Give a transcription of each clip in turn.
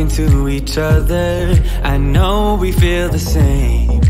talking to each other. I know we feel the same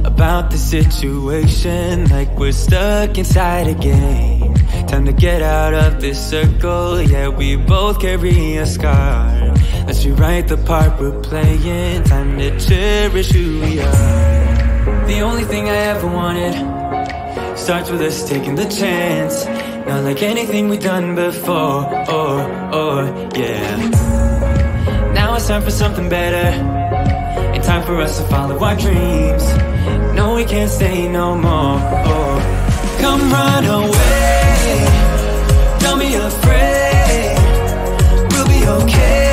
about the situation, like we're stuck inside a game. Time to get out of this circle, yeah, we both carry a scar. Let's rewrite the part we're playing, time to cherish who we are. The only thing I ever wanted starts with us taking the chance. Not like anything we've done before, yeah. Now it's time for something better, and time for us to follow our dreams. No, we can't stay no more. Come run away, don't be afraid, we'll be okay.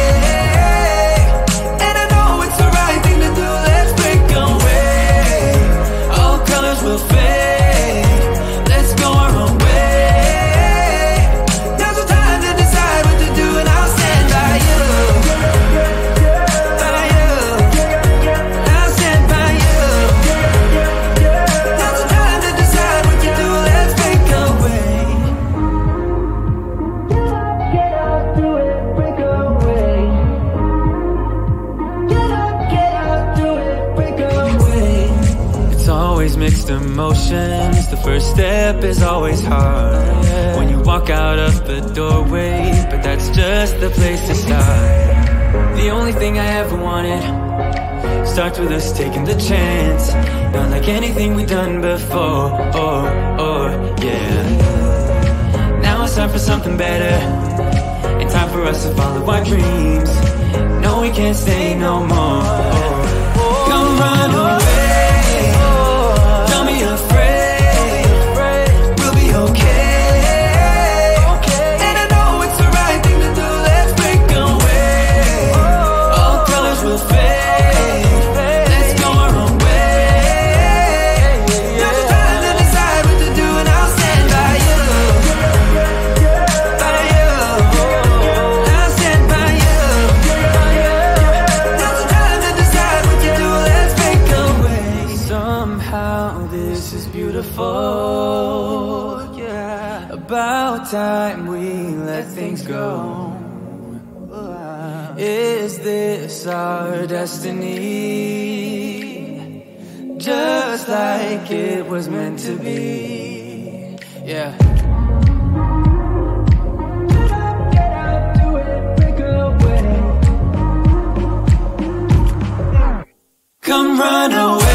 And I know it's the right thing to do, let's break away. All colors will fade, let's go our own way. Now's the time to decide what to do, and I'll stand by you. Mixed emotions, the first step is always hard. When you walk out of the doorway, but that's just the place to start. The only thing I ever wanted starts with us taking the chance. Not like anything we've done before, yeah. Now it's time for something better, and time for us to follow our dreams. No, we can't stay no more. Come run away, afraid, we'll be okay. And I know it's the right thing to do, let's break away. All colors will fade, let's go our own way. Now's the time to decide what to do, and I'll stand by you. By you, I'll stand by you. Now's the time to decide what to do, let's break away. Somehow this is beautiful, yeah. About time we let things go. Is this our destiny? Just like it was meant to be, yeah. Get out, do it, break away. Come run away.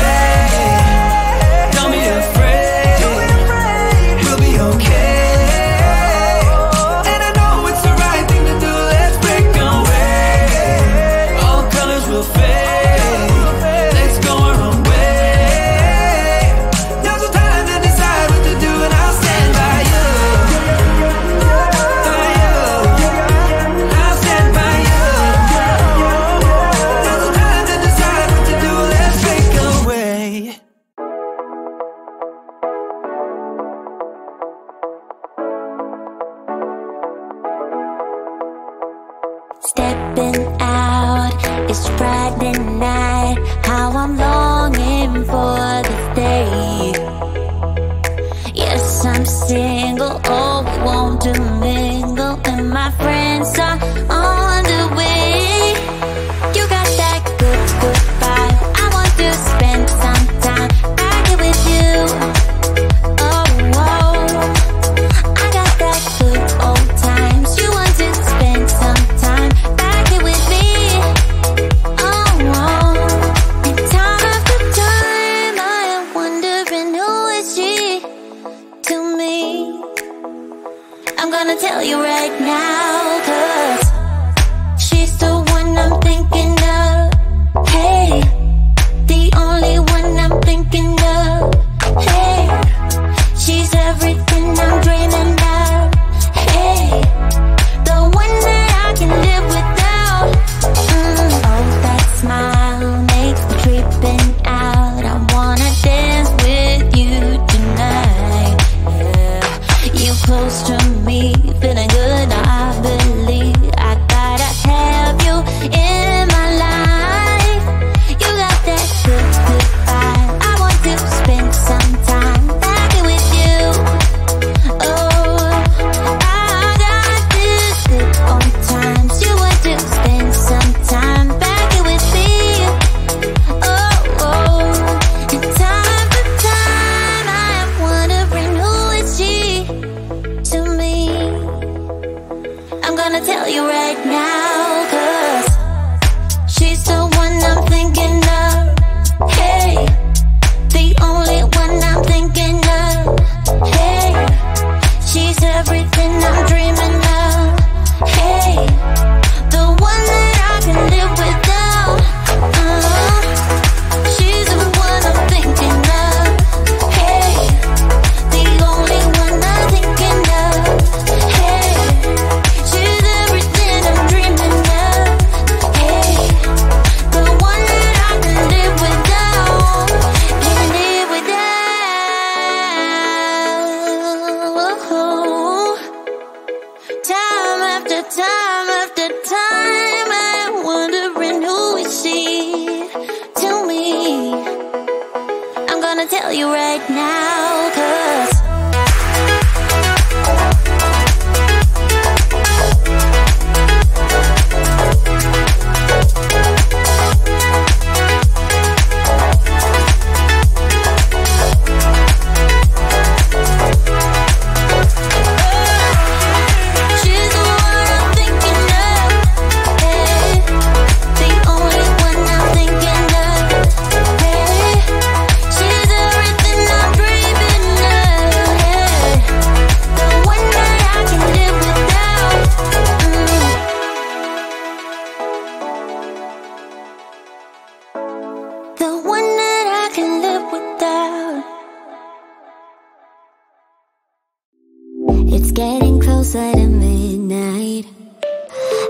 Stepping out, it's Friday night. How I'm longing for this day. Yes, I'm single, oh, we want to mingle, and my friends are on the way. You got that good, good vibe. I want to spend some time back here with you. Oh, oh, I got that good old times. You want to spend some time back here with me. Oh, oh, and time after time I am wondering who is she to me. I'm gonna tell you right now, 'cause she's the one I'm thinking of. Hey, the only one I'm thinking of. Hey, she's everything I'm dreaming of. Hey, the one that I can live without. Oh, that smile makes me tripping out. I wanna dance with you tonight. Yeah, you close to me, feeling good now. gonna tell you right now, 'cause closer to midnight.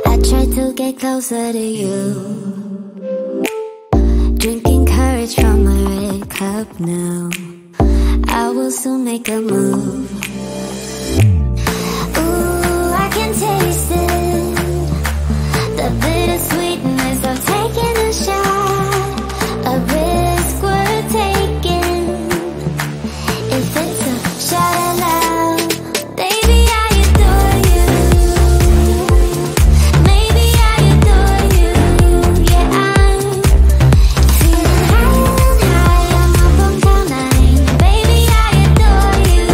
I try to get closer to you, drinking courage from my red cup now. I will soon make a move. Ooh, I can taste it, the bittersweetness of taking a shot, a risk worth taking. If it's a shot at love, baby, I adore you. Maybe I adore you. Yeah, I'm feeling high, I'm up on cloud nine. Baby, I adore you.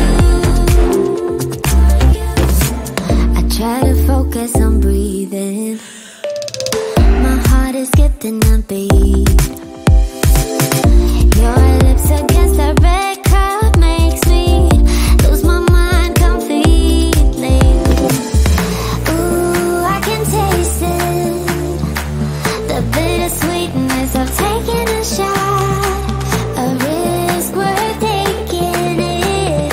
I try to focus on breathing. My heart is skipping a beat. Your lips against the red cup makes me lose my mind completely. Ooh, I can taste it, the bittersweetness of taking a shot, a risk worth taking it.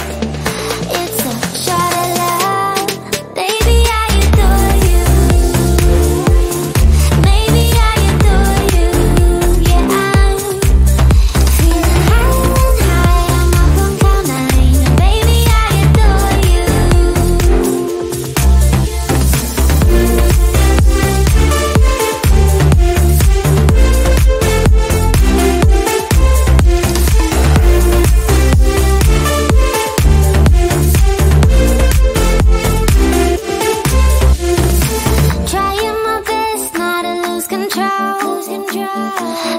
It's a shot at love, baby, I adore you. Maybe I adore you. Yeah, I'm feeling high, I'm up on cloud nine. Baby, I adore you. Trying my best not to lose control.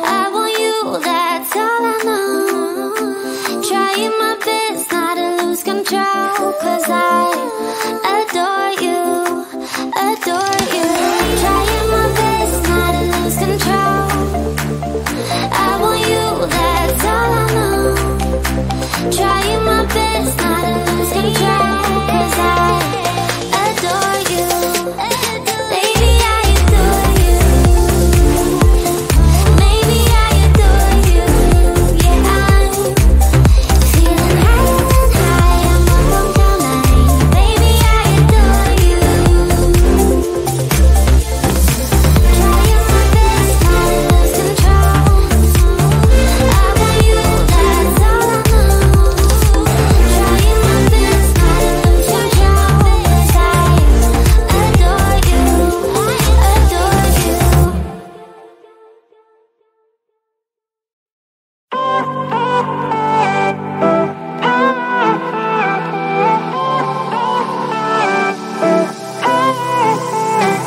I want you, that's all I know. Trying my best not to lose control, 'cause I adore you, adore you. Trying my best not to lose control. I want you, that's all I know. Trying my best not to lose control, 'cause I adore you. Baby, I adore you. Maybe I adore you. Yeah, I'm feeling high, I'm up on cloud nine. Baby, I adore you. Trying my best not to lose control. I want you, that's all I know. Trying my best not to lose control, 'cause I adore you, adore you.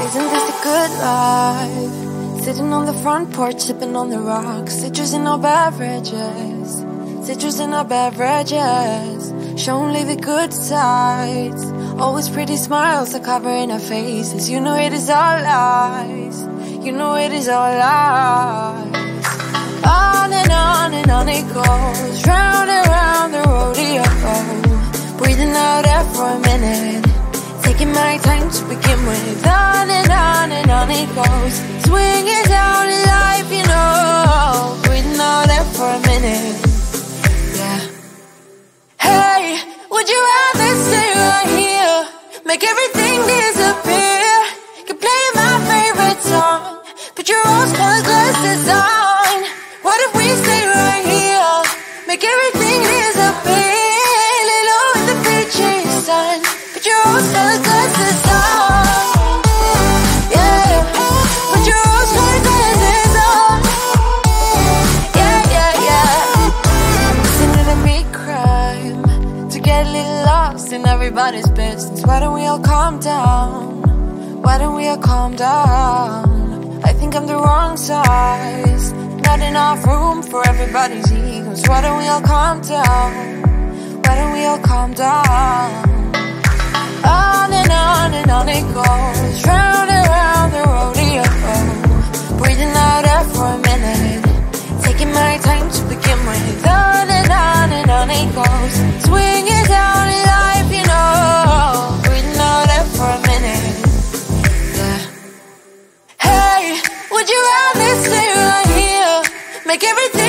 Isn't this a good life? Sitting on the front porch, sipping on the rocks, citrus in our beverages, citrus in our beverages. Show only the good sides. Always pretty smiles are covering our faces. You know it is all lies. You know it is all lies. On and on it goes, round and round the rodeo. Breathing out air for a minute, taking my time to begin with. On and on it goes, swinging down in life, you know. Breathing out air for a minute, yeah. Hey, would you rather stay right here, make everything disappear? Could play my favorite song, put your rose-colored glasses on. What if we stay right here, make everything disappear? Lay low in the beaching sun, put your rose-colored glasses on. Yeah, put your rose-colored glasses on. Yeah, yeah, yeah. in everybody's business. Why don't we all calm down? Why don't we all calm down? I think I'm the wrong size. Not enough room for everybody's egos. Why don't we all calm down? Why don't we all calm down? On and on it goes, round and round the rodeo. Breathing out air for a minute, taking my time to begin with. On and on it goes, swinging down in life, you know. Breathing out air for a minute, yeah. Hey, would you rather stay right here? Make everything